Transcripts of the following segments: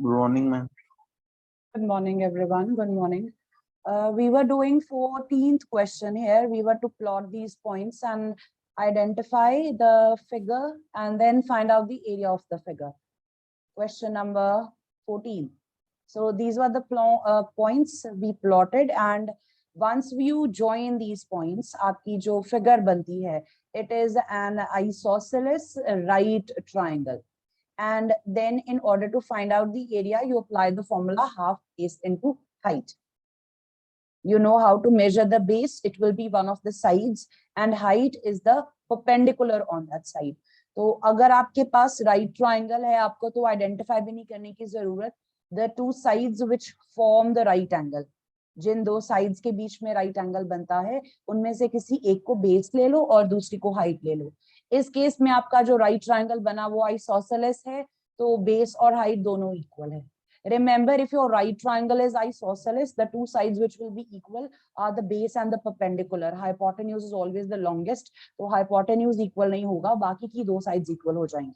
Good morning, ma'am. Good morning, everyone. Good morning. We were doing 14th question here. We were to plot these points and identify the figure and then find out the area of the figure. Question number 14. So these were the points we plotted, and once you join these points, आपकी जो figure बनती है, it is an isosceles right triangle. And then in order to find out the area, you apply the formula half base into height. You know how to measure the base. It will be one of the sides and height is the perpendicular on that side. तो अगर आपके पास right triangle है, आपको तो identify भी नहीं करने की जरूरत. The two sides which form the right angle. जिन दो sides के बीच में right angle बनता है, उनमें से किसी एक को base ले लो और दूसरी को height ले लो. इस केस में आपका जो right triangle बना वो isosceles है, तो base और height दोनों equal है. Remember, if your right triangle is isosceles, the two sides which will be equal are the base and the perpendicular. Hypotenuse is always the longest, तो hypotenuse equal नहीं होगा, बाकी की दो sides equal हो जाएंगी.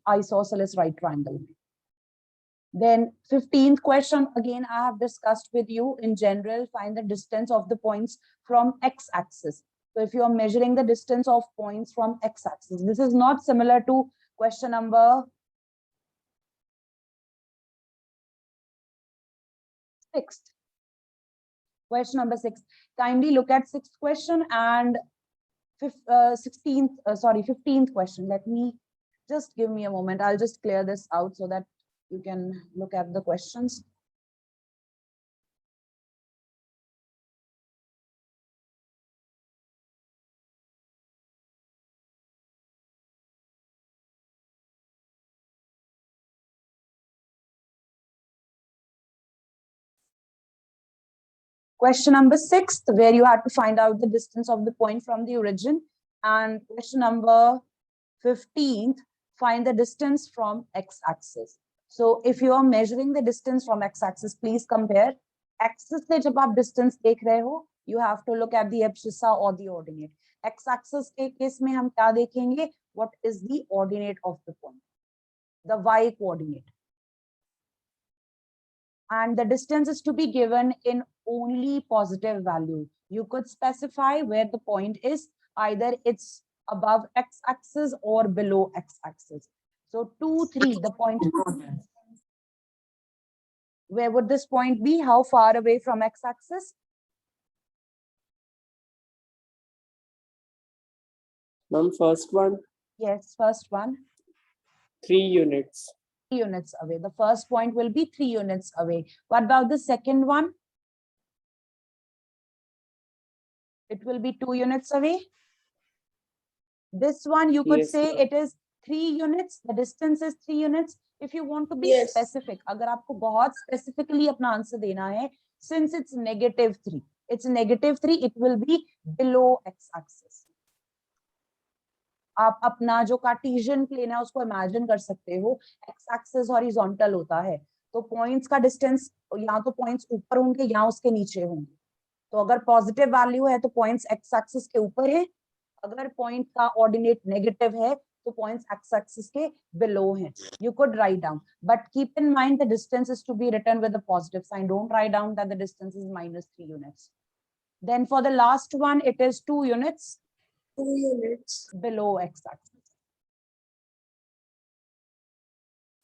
Isosceles right triangle. Then 15th question, again I have discussed with you. In general, find the distance of the points from x-axis. So if you are measuring the distance of points from x-axis, this is not similar to question number 6. Question number 6. Kindly look at 6th question and 15th question. Let me just give me a moment. I'll just clear this out so that you can look at the questions. Question number 6, where you had to find out the distance of the point from the origin. And question number 15th, find the distance from x-axis. So if you are measuring the distance from x-axis, please compare. Axis से जब आप distance देख रहे हो, you have to look at the abscissa or the ordinate. X-axis के case में हम क्या देखेंगे? What is the ordinate of the point? The y coordinate. And the distance is to be given in only positive value. You could specify where the point is, either it's above x-axis or below x-axis. So 2, 3, the point. Where would this point be? How far away from x-axis? Ma'am, first one. Yes, first one. 3 units. 3 units away. The first point will be 3 units away. What about the second one? It will be 2 units away. This one, you could say it is 3 units. The distance is 3 units. If you want to be specific, अगर आपको बहुत specifically अपना answer देना है, since it's -3, it's -3, it will be below x-axis. आप अपना जो Cartesian plane है उसको इमेजिन कर सकते हो, x-axis हॉरिजॉन्टल होता है, तो पॉइंट्स का डिस्टेंस या तो पॉइंट्स ऊपर होंगे या उसके नीचे होंगे. तो अगर पॉजिटिव वैल्यू है तो पॉइंट्स x-axis के ऊपर है, अगर पॉइंट का ऑर्डिनेट नेगेटिव है तो पॉइंट्स x-axis के below हैं. You could write down, but keep in mind the distance is to be written with a positive sign. Don't write down that the distance is -3 units. Then for the last one, it is 2 units. 2 units below x-axis.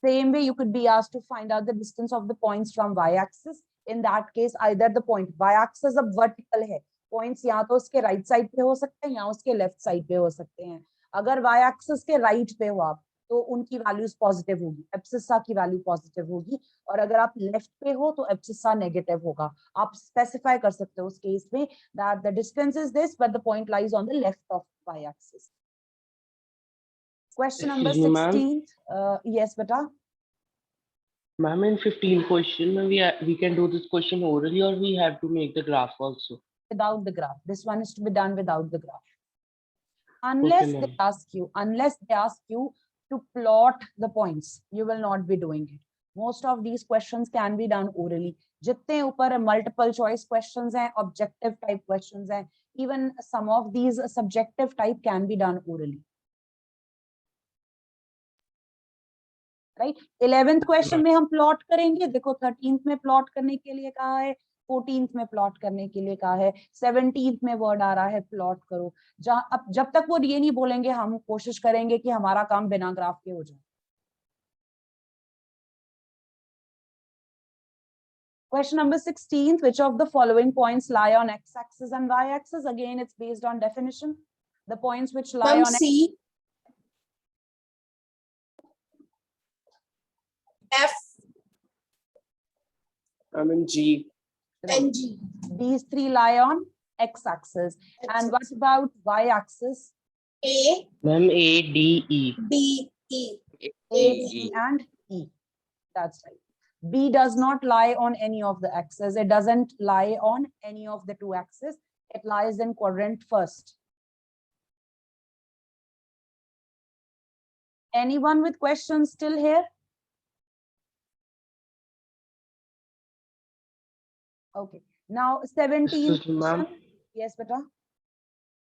Same way, you could be asked to find out the distance of the points from y-axis. In that case, either the point y-axis अब vertical है, points या तो उसके right side पे हो सकते हैं या उसके left side पे हो सकते हैं. अगर y-axis के right पे हो आप, तो उनकी values positive होगी, abscissa की value positive होगी, और अगर आप left पे हो तो abscissa negative होगा. आप specify कर सकते हो उस case में that the distance is this, but the point lies on the left of y-axis. Question number 16. Yes, beta. Ma'am, in 15 question, we can do this question orally or we have to make the graph also? Without the graph. This one is to be done without the graph. Unless Okay, they ask you to plot the points, you will not be doing it. Most of these questions can be done orally. जितने ऊपर multiple choice questions हैं, objective type questions हैं, even some of these subjective type can be done orally. Right. 11th question में हम plot करेंगे, देखो 13th में plot करने के लिए कहा है, 14th में प्लॉट करने के लिए कहा है, 17th में वर्ड आ रहा है प्लॉट करो। जहां अब जब तक वो ये नहीं बोलेंगे हम कोशिश करेंगे कि हमारा काम बिना ग्राफ के हो जाए। Question number 16th, which of the following points lie on x-axis and y-axis? Again, it's based on definition. The points which lie Ma'am, on C, F, in G. and G. these three lie on x-axis. And what about y-axis? A, Ma'am, A, D, E. B, E. A, D, and E. That's right. B does not lie on any of the axes. It doesn't lie on any of the two axes. It lies in quadrant first. Anyone with questions still here? Okay. Now 17th Excuse me, ma'am. question. Yes, beta.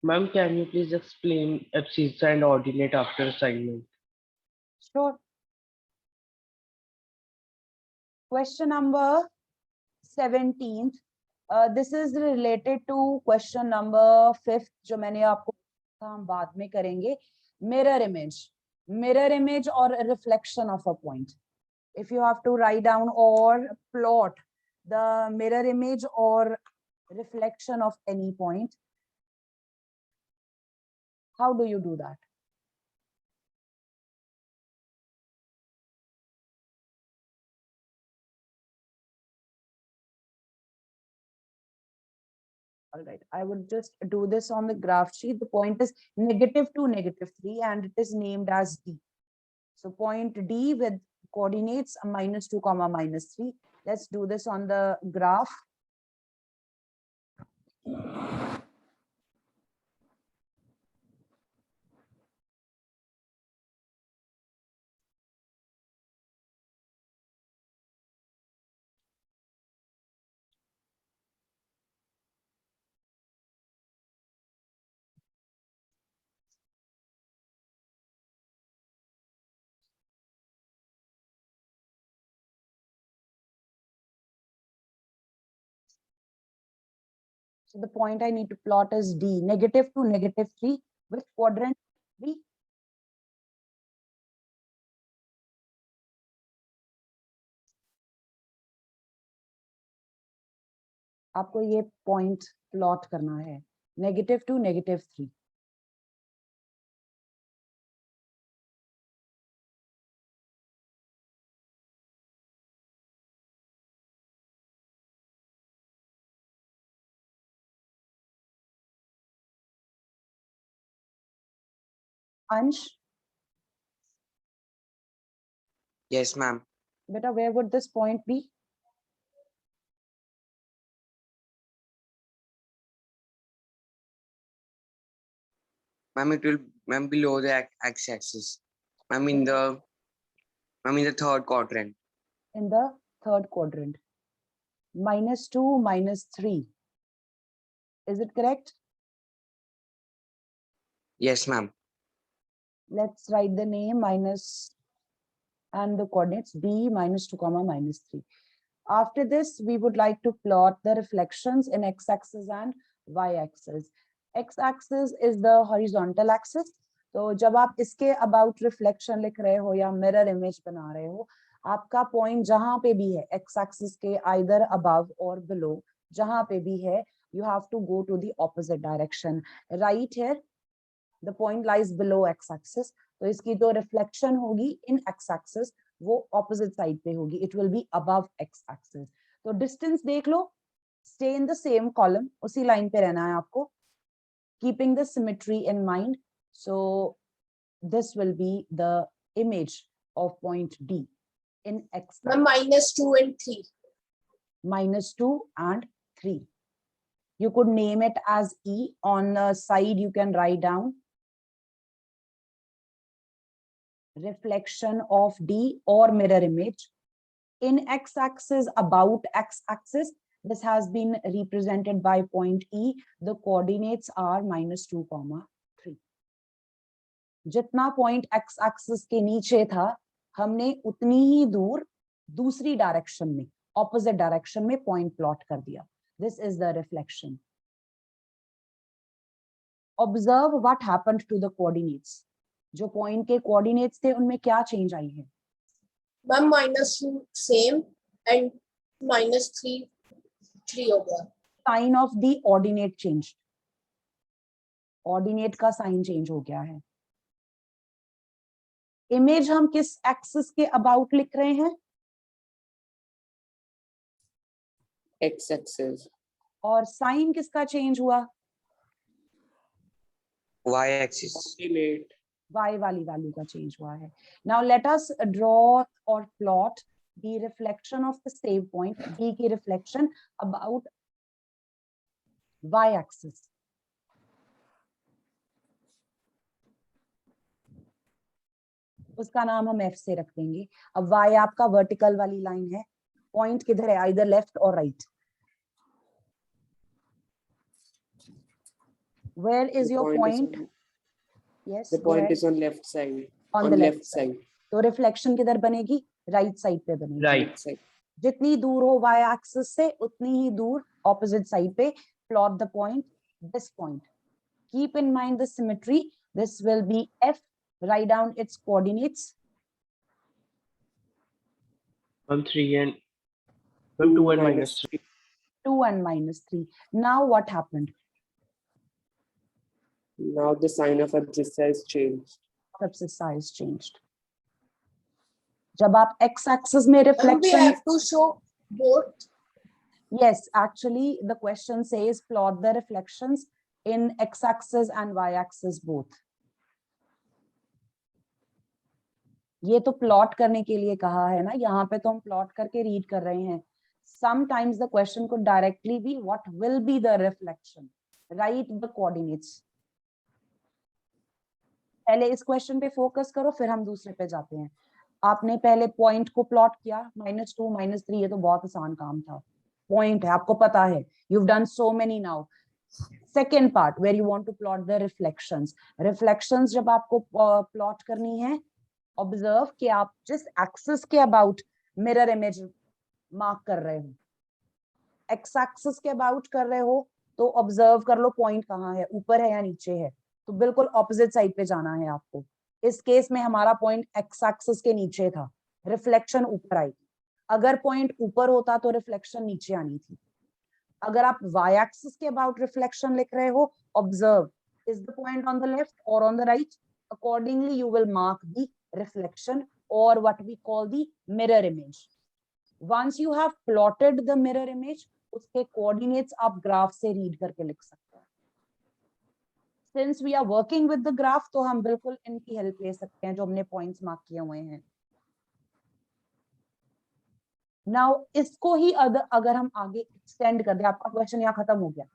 Ma'am, can you please explain abscissa and ordinate after assignment? Sure. Question number 17th. This is related to question number 5th जो मैंने आपको हम बाद में करेंगे. Mirror image or a reflection of a point. If you have to write down or plot the mirror image or reflection of any point, how do you do that? All right, I would just do this on the graph sheet. The point is -2, -3, and it is named as D. So point D with coordinates -2, -3. Let's do this on the graph. So the point I need to plot is D, -2, -3, with quadrant 3. आपको ये point plot करना है, -2, -3. Ansh, Yes, ma'am. beta, where would this point be? Ma'am, it will, ma'am, below the x-axis. Ma'am, in the third quadrant. In the third quadrant. -2, -3. Is it correct? Yes, ma'am. Let's write the name minus and the coordinates B -2, -3. After this, we would like to plot the reflections in x-axis and y-axis. X-axis is the horizontal axis. तो जब आप इसके about reflection लिख रहे हो या mirror image बना रहे हो, आपका point जहां पे भी है x-axis के either above or below, जहां पे भी है, you have to go to the opposite direction. Right here, the point lies below x-axis. तो इसकी जो reflection होगी in x-axis वो opposite side पे होगी. It will be above x-axis. तो distance देख लो, stay in the same column, उसी line पे रहना है आपको, keeping the symmetry in mind. So this will be the image of point D in x. Ma'am, -2 and 3. -2 and 3. You could name it as E. On the side, you can write down reflection of D or mirror image. In x-axis, about x-axis, this has been represented by point E. The coordinates are -2, 3. जितना point x-axis के नीचे था, हमने उतनी ही दूर दूसरी direction में, opposite direction में पॉइंट प्लॉट कर दिया. This is the reflection. Observe what happened to the coordinates. जो पॉइंट के कोऑर्डिनेट्स थे उनमें क्या चेंज आई है? मैम -2 सेम एंड -3 हो गया. Sign of the ordinate change. Ordinate का साइन चेंज हो गया है. इमेज हम किस एक्सिस के अबाउट लिख रहे हैं? X axis. और साइन किसका चेंज हुआ? Y axis. Coordinate. y वाली वैल्यू का चेंज हुआ है. नाउ लेट अस ड्रॉ और plot the reflection of the save point B की रिफ्लेक्शन अबाउट y एक्सिस. उसका नाम हम F से रख देंगे. अब y आपका वर्टिकल वाली लाइन है. पॉइंट किधर है? आइदर लेफ्ट और right. Where is your point? Yes. The point where? is on left side. On the left side. तो रिफ्लेक्शन किधर बनेगी? राइट साइड पे बनेगी. Right side. जितनी दूर हो y एक्सिस से उतनी ही दूर ऑपोजिट साइड पे plot the point, this point. Keep in mind the symmetry. This will be F. Write down its coordinates. 1, 3 and 2 and -3. 2 and -3. Now what happened? Now the sign of abscissa is changed. Abscissa is changed. जब आप x axis में Ma'am, we reflection, have to show both. yes, actually the question says plot the reflections in x axis and y axis both. ये तो plot करने के लिए कहा है ना, यहाँ पे तो हम प्लॉट करके रीड कर रहे हैं. Sometimes the question could directly be what will be the reflection. Write the coordinates. पहले इस क्वेश्चन पे फोकस करो, फिर हम दूसरे पे जाते हैं. आपने पहले पॉइंट को प्लॉट किया, -2 -3, ये तो बहुत आसान काम था. पॉइंट है, आपको पता है. You've done so many now. Second part where you want to plot the reflections. Reflections जब आपको प्लॉट करनी है, ऑब्जर्व कि आप जिस एक्सिस के अबाउट मिरर इमेज मार्क कर रहे हो, एक्स एक्सिस के अबाउट कर रहे हो, तो ऑब्जर्व कर लो पॉइंट कहाँ है, ऊपर है या नीचे है. तो बिल्कुल ऑपोजिट साइड पे जाना है आपको. इस केस में हमारा पॉइंट एक्स एक्सिस के नीचे था, रिफ्लेक्शन ऊपर आई. अगर पॉइंट ऊपर होता तो रिफ्लेक्शन नीचे आनी थी. अगर आप वाई एक्सिस के अबाउट रिफ्लेक्शन लिख रहे हो, observe is the point on the left और on the right. Accordingly you will mark the reflection or what we call the mirror image. Once you have plotted the mirror image, उसके coordinates आप graph से read करके लिख सकते हैं. Since we are working with the graph, तो हम बिल्कुल इनकी हेल्प ले सकते हैं जो हमने पॉइंट्स मार्क किए हुए हैं. Now इसको ही अगर हम आगे एक्सटेंड कर दें, आपका क्वेश्चन यहाँ खत्म हो गया.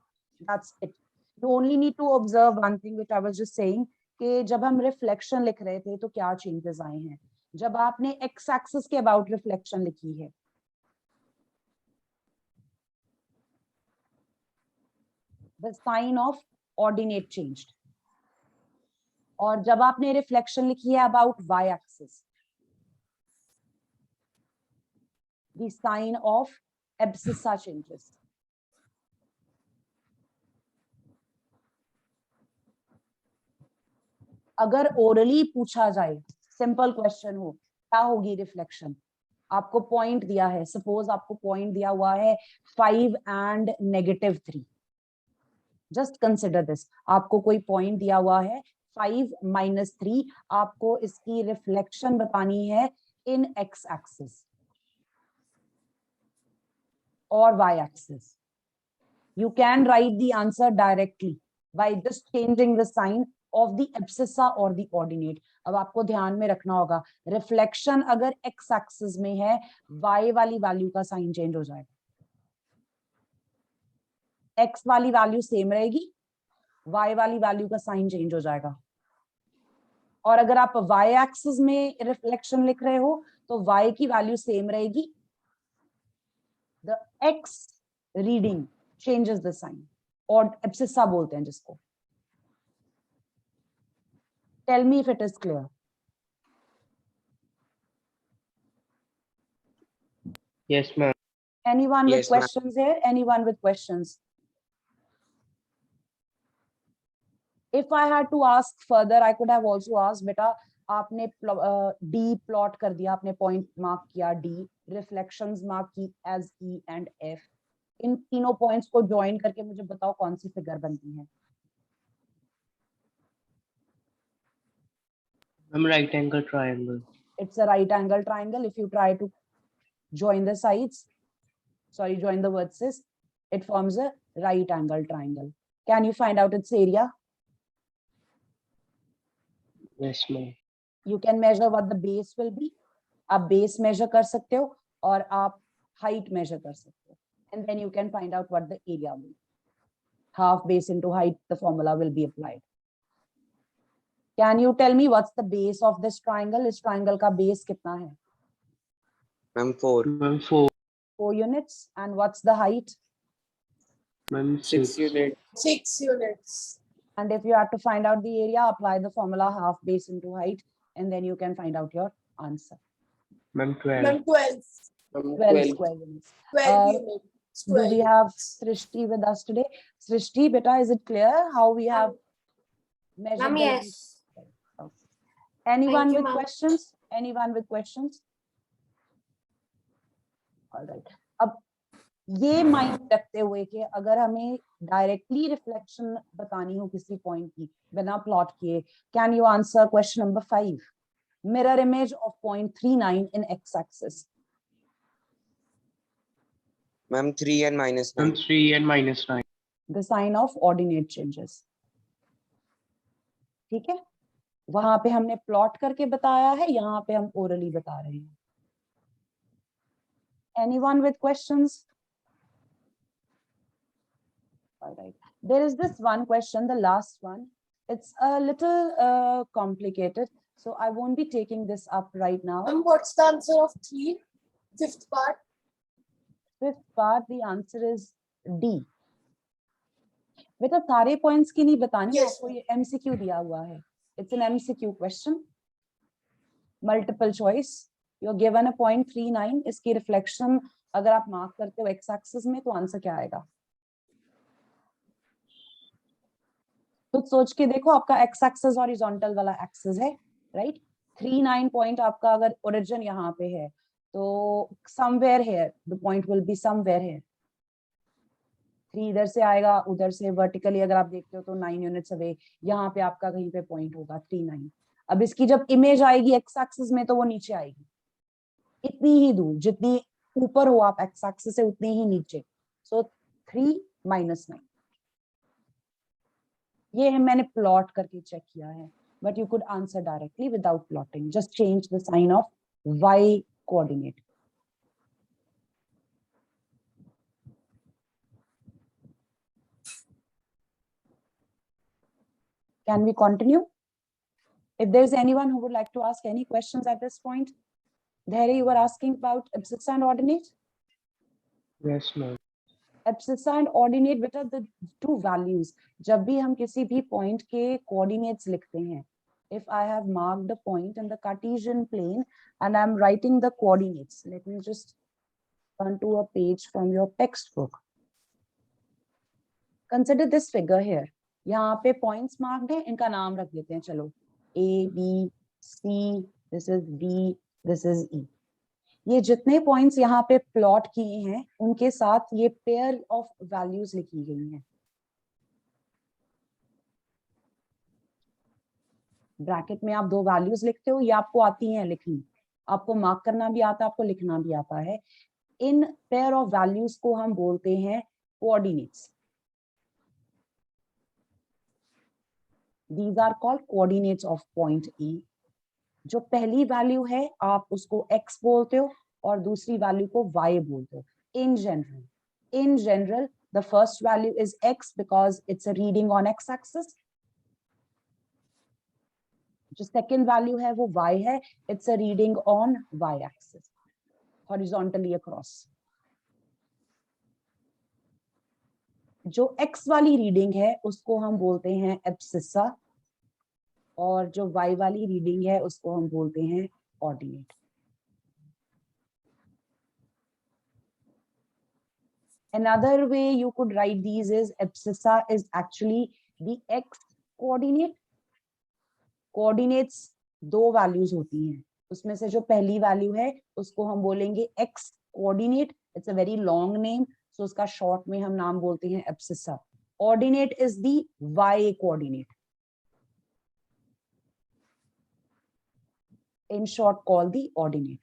That's it. You only need to observe one thing which I was just saying, कि जब हम रिफ्लेक्शन लिख रहे थे तो क्या चेंजेस आए हैं. जब आपने एक्स एक्सिस के अबाउट रिफ्लेक्शन लिखी है, the sign of ordinate changed. और जब आपने रिफ्लेक्शन लिखी है about Y axis, the sign of abscissa changes. अगर ओरली पूछा जाए, सिंपल क्वेश्चन हो, क्या होगी रिफ्लेक्शन? आपको पॉइंट दिया है, सपोज आपको पॉइंट दिया हुआ है 5 and -3. Just consider this. आपको कोई पॉइंट दिया हुआ है 5 -3. आपको इसकी रिफ्लेक्शन बतानी है इन एक्स एक्सिस और Y axis. You can write the answer directly by just changing the sign of the abscissa or the ordinate. अब आपको ध्यान में रखना होगा, रिफ्लेक्शन अगर x एक्सिस में है, y वाली वैल्यू का साइन चेंज हो जाएगा. x वाली वैल्यू सेम रहेगी, y वाली वैल्यू का साइन चेंज हो जाएगा. और अगर आप y एक्सिस में रिफ्लेक्शन लिख रहे हो तो y की वैल्यू सेम रहेगी, the x reading changes the sign, और abscissa बोलते हैं जिसको. Tell me if it is clear. Yes, ma'am. Anyone with Yes, ma'am. questions here? Anyone with questions? If I had to ask further, I could have also asked, बेटा आपने D plot कर दिया, आपने point mark किया D, reflections mark की as E and F. इन तीनों points को join करके मुझे बताओ कौन सी figure बनती है? Ma'am, right angle triangle. It's a right angle triangle. If you try to join the sides, join the vertices, it forms a right angle triangle. Can you find out its area? Yes, ma'am. You can measure what the base will be. आप base measure कर सकते हो और आप height measure कर सकते हो. And then you can find out what the area will be. Half base into height, the formula will be applied. Can you tell me what's the base of this triangle? इस triangle का base कितना है? Ma'am, 4. Ma'am, 4. 4 units. And what's the height? Ma'am, 6 units. 6 units. And if you have to find out the area, apply the formula half base into height, and then you can find out your answer. Ma'am, 12. Ma'am, 12. Ma'am, 12 square units. 12 units. Do we have Srishti with us today? Srishti, beta, is it clear how we have measured? Ma'am, the yes. length? Anyone Thank you, with ma'am. questions? Anyone with questions? All right. अब ये mind रखते हुए कि अगर हमें directly reflection बतानी हो किसी पॉइंट की बिना प्लॉट किए, can you answer question number 5? Mirror image of point 39 in x-axis. Ma'am, 3 and minus 9. Ma'am, 3 and minus 9. The sign of ordinate changes. ठीक है, वहां पे हमने प्लॉट करके बताया है, यहाँ पे हम ओरली बता रहे हैं. Anyone with questions? All right. There is this one question, the last one. It's a little complicated, so I won't be taking this up right now. Ma'am, what's the answer of 3? Fifth part. Fifth part, the answer is D. बेटा सारे points की नहीं बतानी है, Yes, आपको ये MCQ दिया हुआ है. It's an MCQ question. Multiple choice. You're given a point 39. इसकी रिफ्लेक्शन अगर आप मार्क करते हो x एक्सिस में तो आंसर क्या आएगा? तो सोच के देखो, आपका x एक्सिस हॉरिजॉन्टल वाला एक्सिस है, राइट? 39 पॉइंट आपका अगर ओरिजिन यहाँ पे है तो somewhere here the point will be somewhere here. 3 इधर से आएगा, उधर से वर्टिकली अगर आप देखते हो तो 9 यूनिट्स अवे यहाँ पे आपका कहीं पे पॉइंट होगा 39. अब इसकी जब इमेज आएगी x एक्सिस में तो वो नीचे आएगी, इतनी ही दूर, जितनी ऊपर हो आप x एक्सिस से उतनी ही नीचे. सो 3 minus 9. ये मैंने प्लॉट करके चेक किया है, but you could answer directly without plotting. Just change the sign of y coordinate. Can we continue? If there is anyone who would like to ask any questions at this point. Dheri, you were asking about abscissa and ordinate. Yes, ma'am. Abscissa and ordinate, बेटा the two values. जब भी हम किसी भी point के coordinates लिखते हैं, if I have marked a point in the Cartesian plane and I'm writing the coordinates, let me just turn to a page from your textbook. Consider this figure here. यहाँ पे points marked है, इनका नाम रख देते हैं, चलो A, B, C, this is D, this is E. ये जितने पॉइंट्स यहाँ पे प्लॉट किए हैं उनके साथ ये पेयर ऑफ वैल्यूज लिखी गई हैं. ब्रैकेट में आप 2 वैल्यूज लिखते हो, ये आपको आती हैं लिखनी, आपको मार्क करना भी आता है, आपको लिखना भी आता है. इन पेयर ऑफ वैल्यूज को हम बोलते हैं coordinates. These are called coordinates of point E. जो पहली वैल्यू है आप उसको x बोलते हो और दूसरी वैल्यू को y बोलते हो. In general, the first value is x because it's a reading on x axis. जो second value है वो y है, it's a reading on y axis, horizontally across. जो x वाली रीडिंग है उसको हम बोलते हैं एब्सिसा और जो y वाली रीडिंग है उसको हम बोलते हैं ordinate. Another way you could write these is abscissa is actually the x coordinate. Coordinates दो values होती हैं, उसमें से जो पहली value है उसको हम बोलेंगे x coordinate. It's a very long name, so उसका short में हम नाम बोलते हैं abscissa. Ordinate is the y coordinate. In short, called the ordinate.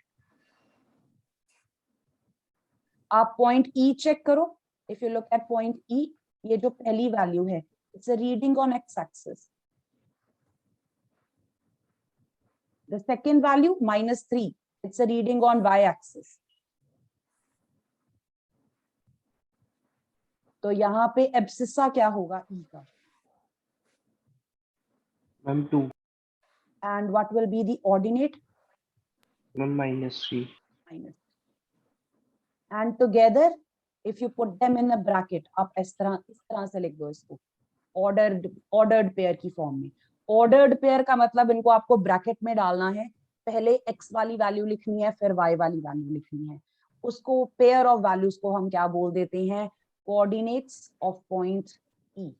आप point E check करो. If you look at point E, ये जो पहली value है, it's a reading on x-axis. The second value, -3, it's a reading on y-axis. तो यहाँ पे abscissa क्या होगा E का? Ma'am 2. And what will be the ordinate? Ma'am -3. Minus. And together, if you put them in a bracket, आप इस तरह से लिख दो इसको, ordered pair की form में. Ordered pair का मतलब इनको आपको bracket में डालना है. पहले x वाली value लिखनी है, फिर y वाली value लिखनी है. उसको pair of values को हम क्या बोल देते हैं? Coordinates of point E.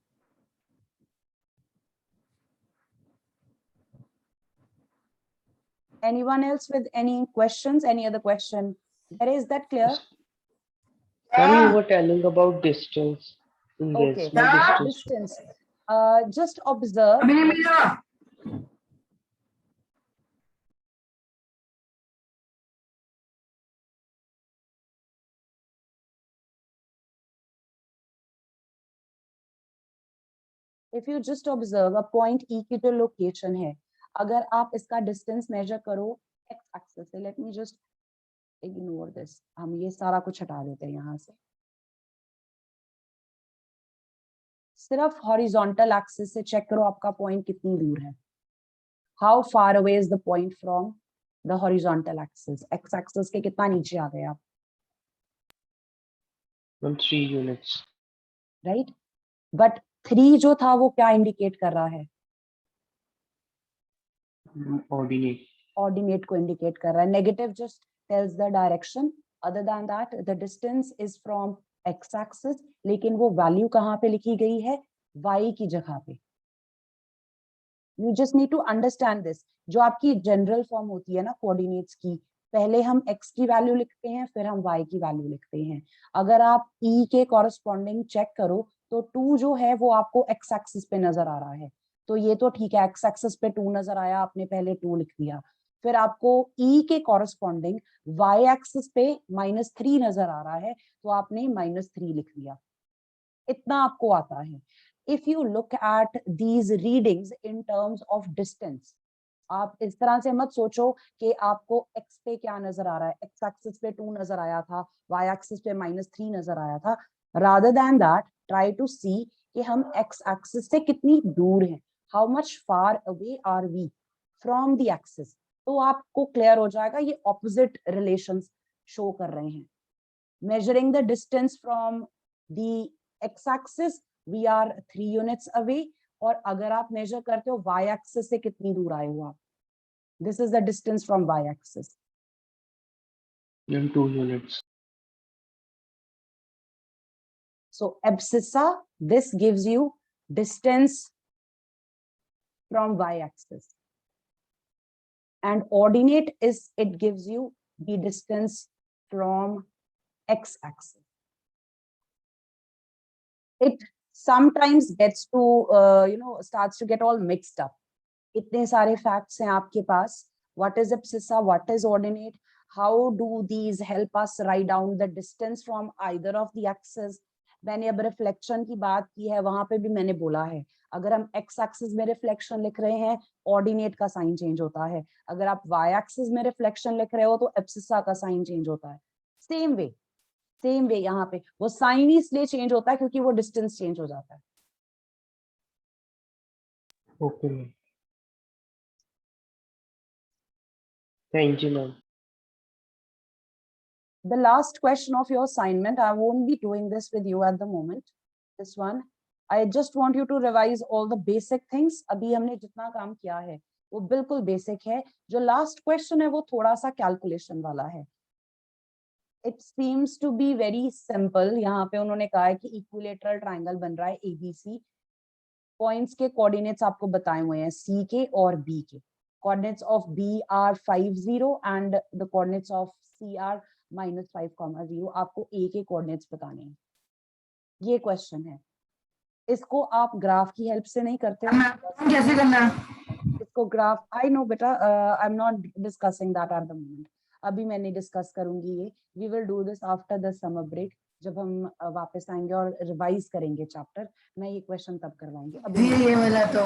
Anyone else with any questions? Any other question? There is that clear? Ma'am, you were telling about distance. In Okay, this, ma'am, distance. distance. Just observe. If you just observe a point E की जो location है, अगर आप इसका distance measure करो x axis से, let me just ignore this. हम ये सारा कुछ हटा देते हैं यहाँ से. सिर्फ horizontal axis से check करो आपका point कितनी दूर है. How far away is the point from the horizontal axis? X axis के कितना नीचे आ गए आप? Ma'am, 3 units. Right? But 3 जो था वो क्या indicate कर रहा है? Ordinate. Ordinate को indicate कर रहा है. Negative just tells the direction. Other than that, the distance is from x-axis. लेकिन वो value कहाँ पे लिखी गई है? y की जगह पे. You just need to understand this. जो आपकी general form होती है ना coordinates की, पहले हम x की value लिखते हैं, फिर हम y की value लिखते हैं. अगर आप E के corresponding check करो, तो 2 जो है वो आपको x-axis पे नजर आ रहा है. तो ये तो ठीक है, x-axis पे 2 नजर आया, आपने पहले 2 लिख दिया. फिर आपको E के corresponding y-axis पे -3 नजर आ रहा है, तो आपने -3 लिख दिया. इतना आपको आता है. If you look at these readings in terms of distance, आप इस तरह से मत सोचो कि आपको x पे क्या नजर आ रहा है. x axis पे 2 नजर आया था, y axis पे -3 नजर आया था. Rather than that, try to see कि हम x axis से कितनी दूर हैं. How much far away are we from the axis? तो आपको क्लियर हो जाएगा, ये opposite relations show कर रहे हैं. Measuring the distance from the x axis, we are 3 units away. और अगर आप measure करते हो y axis से कितनी दूर आए हो आप? This is the distance from y axis. Ma'am, 2 units. So abscissa, this gives you distance from y axis. And ordinate is, it gives you the distance from x axis. It sometimes gets to, starts to get all mixed up. इतने सारे facts हैं आपके पास. What is abscissa? What is ordinate? How do these help us write down the distance from either of the axes? मैंने अब reflection की बात की है, वहां पे भी मैंने बोला है, अगर हम x axis में reflection लिख रहे हैं, ordinate का sign change होता है. अगर आप y axis में reflection लिख रहे हो, तो abscissa का sign change होता है. Same way यहाँ पे वो sign इसलिए change होता है क्योंकि वो distance change हो जाता है. Okay, ma'am. Thank you, ma'am. The last question of your assignment, I won't be doing this with you at the moment. This one, I just want you to revise all the basic things. अभी हमने जितना काम किया है वो बिल्कुल basic है. जो last question है वो थोड़ा सा calculation वाला है. It seems to be very simple. यहाँ पे उन्होंने कहा है कि इक्विलेटरल ट्राइंगल बन रहा है ABC। पॉइंट्स के कोऑर्डिनेट्स आपको बताए हुए हैं C के और B के। Coordinates of B are 5 0 and the coordinates of C are -5, 0। आपको A के कोऑर्डिनेट्स बताने हैं। ये क्वेश्चन है। इसको आप ग्राफ की हेल्प से नहीं करते हो। कैसे करना है? इसको ग्राफ, आई नो बेटा, I am not discussing that at the moment. अभी मैं नहीं डिस्कस करूंगी ये। We will do this after the summer break. जब हम वापस आएंगे और रिवाइज करेंगे चैप्टर, मैं ये क्वेश्चन तब करवाएंगे। अभी ये वाला तो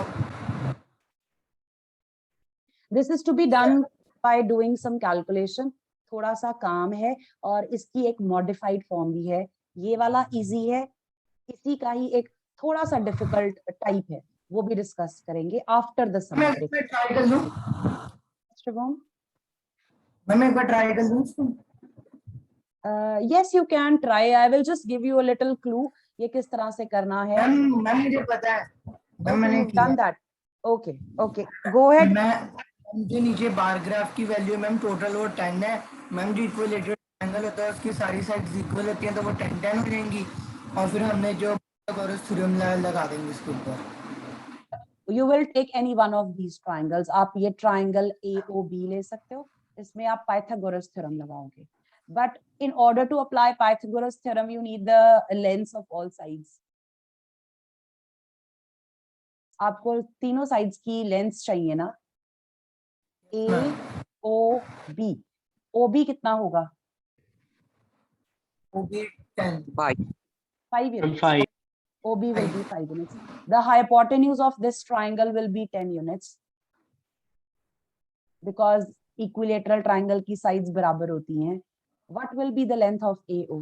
this is to be done by doing some calculation. थोड़ा सा काम है और इसकी एक मॉडिफाइड फॉर्म भी है। ये वाला इजी है, इसी का ही एक थोड़ा सा डिफिकल्ट टाइप है, वो भी डिस्कस करेंगे आफ्टर द मैं समर एक ब्रेक। बार ट्राई कर लूं। शिवम, मैं एक बार ट्राई कर लूं इसको। yes you can try. I will just give you a little clue ये किस तरह से करना है। मैम मुझे पता है। मैम Okay, मैंने you've किया। done that. Okay, okay, go ahead. मैं जो नीचे बार ग्राफ की वैल्यू मैम टोटल वो 10 है। मैम जो इक्विलेटरल ट्रायंगल होता है उसकी सारी साइड्स इक्वल होती हैं तो वो 10 10 हो जाएंगी और फिर हमने जो पाइथागोरस थ्योरम लगा देंगे इसके ऊपर। You will take any one of these triangles. आप ये triangle AOB ले सकते हो, इसमें आप Pythagoras theorem लगाओगे। But in order to apply Pythagoras theorem, you need the lengths of all sides. आपको तीनों sides की lengths चाहिए ना। AOB, OB कितना होगा? वो भी 10। 5. 5 units. 5. OB will be 5 units. The hypotenuse of this triangle will be 10 units. Because equilateral triangle की sides बराबर होती हैं. What will be the length of AO?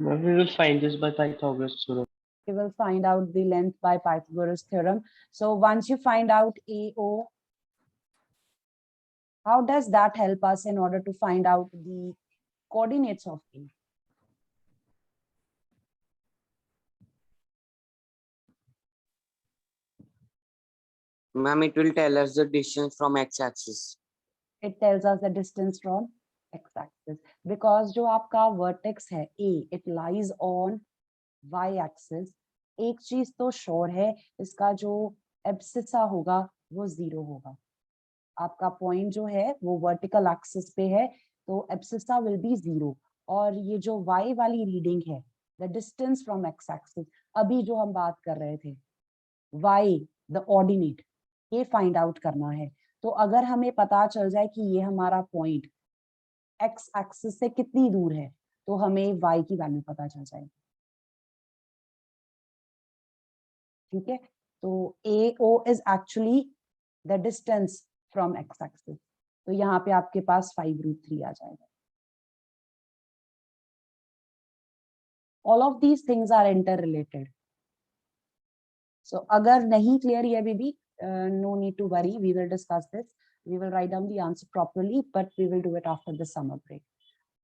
We will find this by Pythagoras theorem. We will find out the length by Pythagoras theorem. So once you find out AO, how does that help us in order to find out the coordinates of A? Ma'am, it will tell us the distance from x-axis. It tells us the distance from x-axis because जो आपका vertex है A, it lies on y-axis. एक चीज तो sure है, इसका जो abscissa होगा वो 0 होगा। आपका पॉइंट जो है वो वर्टिकल एक्सिस पे है, तो एब्सिसा विल बी 0। और ये जो y वाली रीडिंग है, the distance from x axis, अभी जो हम बात कर रहे थे, y द ऑर्डिनेट, ये फाइंड आउट करना है। तो अगर हमें पता चल जाए कि ये हमारा पॉइंट एक्स एक्सिस से कितनी दूर है, तो हमें y की वैल्यू पता चल जाएगी। ठीक है, तो AO is actually the distance from x-axis. तो यहाँ पे आपके पास 5√3 आ जाएगा। All of these things are interrelated. So अगर नहीं clear ये अभी भी, no need to worry, we will discuss this. We will write down the answer properly, but we will do it after the summer break.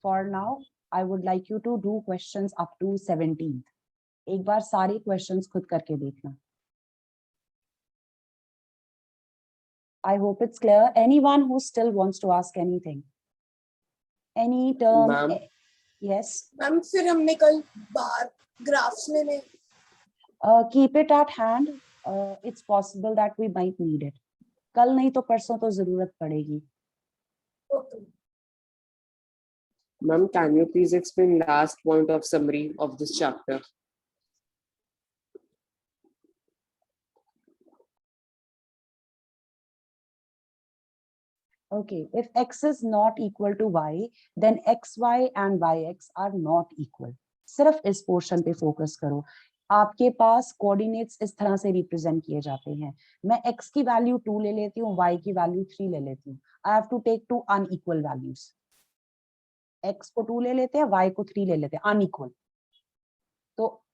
For now, I would like you to do questions up to 17th. एक बार सारे questions खुद करके देखना। I hope it's clear. Anyone who still wants to ask anything? Any term? Ma'am. Yes. Ma'am फिर हमने कल बार graphs लेने। Keep it at hand. It's possible that we might need it. कल नहीं तो परसों तो जरूरत पड़ेगी। Okay Ma'am, can you please explain last point of summary of this chapter? Okay, if x is not equal to y, then xy and yx are not equal. सिर्फ इस portion पे फोकस करो। आपके पास कोऑर्डिनेट्स इस तरह से represent किए जाते हैं। मैं x की वैल्यू 2 ले लेती हूँ, y की वैल्यू 3 ले लेती हूँ। I have to take 2 unequal values. x को 2 ले लेते हैं, y को 3 ले लेते हैं, अनइक्वल। तो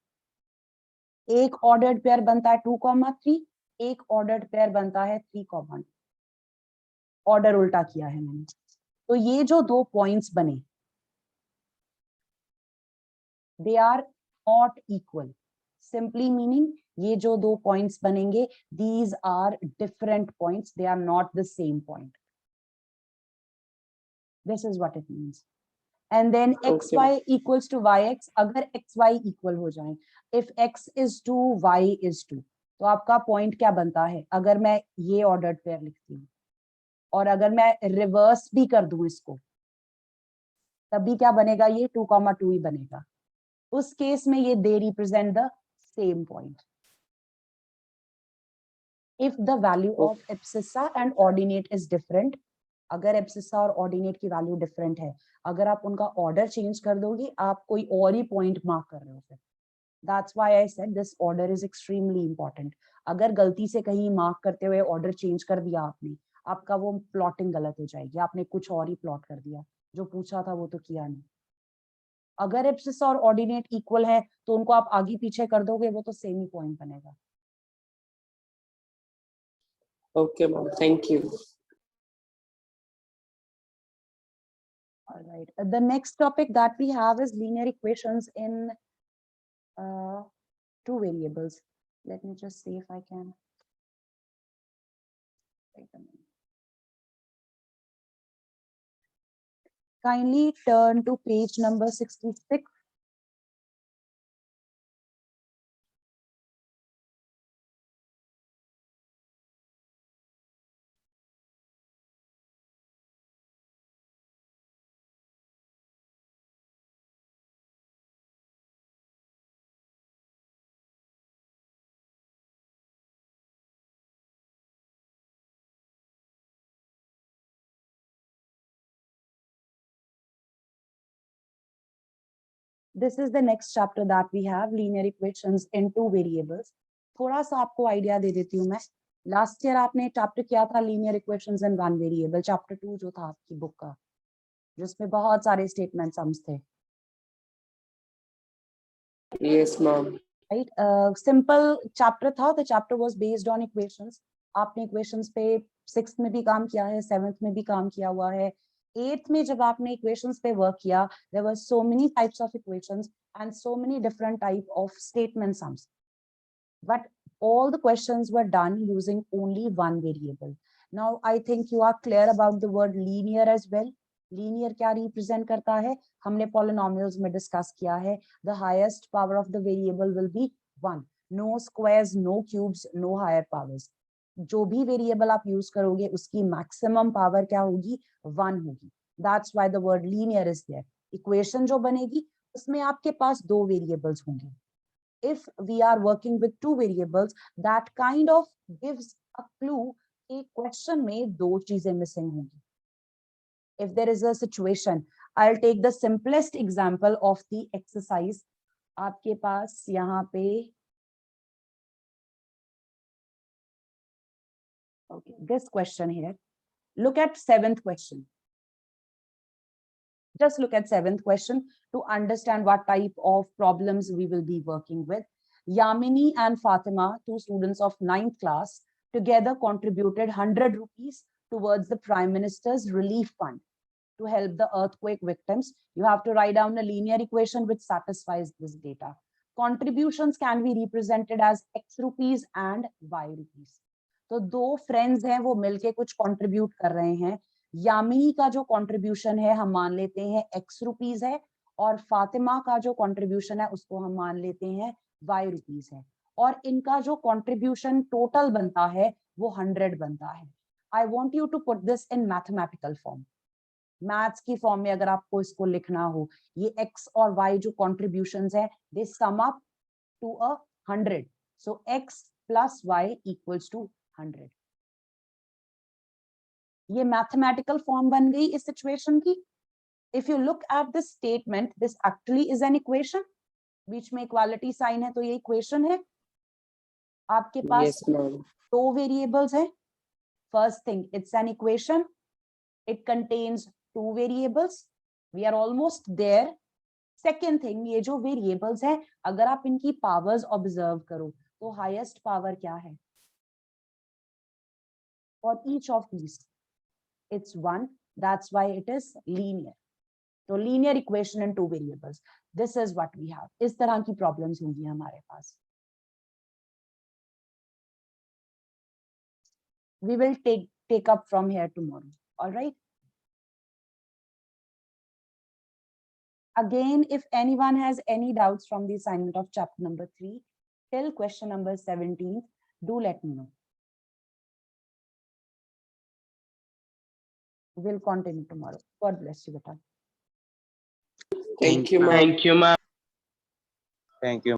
एक ऑर्डर्ड पेयर बनता है 2,3, एक ऑर्डर्ड पेयर बनता है 3,2। ऑर्डर उल्टा किया है मैंने। तो ये जो दो पॉइंट्स बने, they are not equal. Simply meaning, ये जो दो पॉइंट्स बनेंगे, these are different points, they are not the same point. This is what it means. and then Okay. xy equals to yx, अगर xy equal हो जाए, if x is 2 y is 2, तो आपका point क्या बनता है अगर मैं ये ऑर्डर्ड पेयर लिखती हूँ और अगर मैं रिवर्स भी कर दूं इसको, तभी क्या बनेगा, ये 2,2 ही बनेगा. उस केस में ये they represent the same point. If the value of abscissa and ordinate is different, अगर abscissa और ordinate की वैल्यू डिफरेंट है, अगर आप उनका ऑर्डर चेंज कर दोगे, आप कोई और ही पॉइंट मार्क कर रहे हो फिर. That's why I said this order is extremely important. अगर गलती से कहीं मार्क करते हुए ऑर्डर चेंज कर दिया आपने, आपका वो प्लॉटिंग गलत हो जाएगी, आपने कुछ और ही प्लॉट कर दिया, जो पूछा था वो तो किया नहीं. अगर abscissa और ordinate इक्वल है तो उनको आप आगे पीछे कर दोगे, वो तो सेम ही पॉइंट बनेगा. Okay, ma'am. Thank you. All right. The next topic that we have is linear equations in two variables. Let me just see if I can. Wait a minute. Kindly turn to page number 66. This is the next chapter that we have, linear equations in two variables. थोड़ा सा आपको idea दे देती हूँ मैं. Last year आपने chapter किया था linear equations in one variable, chapter 2 जो था आपकी बुक का, जिसमें बहुत सारे स्टेटमेंट सम्स थे. Yes, ma'am. Right, simple chapter था. The chapter was based on equations. आपने इक्वेशंस पे 6th में भी काम किया है, 7th में भी काम किया हुआ है. 8th में जब आपने इक्वेशंस पे वर्क किया, there were so many types of equations and so many different type of statement sums, but all the questions were done using only one variable. Now I think you are clear about the word linear as well. Linear क्या represent करता है, हमने polynomials में discuss किया है. The highest power of the variable will be 1. No squares, no cubes, no higher powers. जो भी variable आप use करोगे उसकी maximum power क्या होगी, 1 होगी. That's why the word linear is there. Equation जो बनेगी उसमें आपके पास दो variables होंगे. If we are working with two variables, that kind of gives a clue कि question में दो चीजें missing होंगी. If there is a situation, I'll take the simplest example of the exercise. आपके पास यहाँ पे, okay, this question here. Look at 7th question. Just look at 7th question to understand what type of problems we will be working with. Yamini and Fatima, two students of 9th class, together contributed 100 rupees towards the Prime Minister's Relief Fund to help the earthquake victims. You have to write down a linear equation which satisfies this data. Contributions can be represented as X rupees and Y rupees. तो दो friends हैं, वो मिलके कुछ contribute कर रहे हैं. यामिनी का जो कंट्रीब्यूशन है हम मान लेते हैं X रुपीस है, और फातिमा का जो कंट्रीब्यूशन है उसको हम मान लेते हैं Y रुपीस है, और इनका जो कंट्रीब्यूशन टोटल बनता है वो 100 बनता है. I want you to put this in mathematical form. Maths की फॉर्म में अगर आपको इसको लिखना हो, ये X और Y जो कंट्रीब्यूशंस है, they sum up to a 100. So X plus Y equals to 100. ये मैथमेटिकल फॉर्म बन गई इस सिचुएशन की. If you look at this statement, this actually is an equation. बीच में इक्वालिटी साइन है तो ये इक्वेशन है. आपके पास Yes, ma'am. दो वेरिएबल्स हैं. First thing, it's an equation. It contains two variables. We are almost there. Second thing, ये जो वेरिएबल्स हैं, अगर आप इनकी पावर्स ऑब्जर्व करो तो हाईएस्ट पावर क्या है for each of these? It's 1. That's why it is linear. So linear equation in two variables. This is what we have. इस तरह की problems होंगी हमारे पास. We will take up from here tomorrow. All right. Again, if anyone has any doubts from the assignment of chapter number 3 till question number 17, do let me know. We'll continue tomorrow. God bless you, beta. Thank you, ma'am. Thank you, ma'am. Thank you.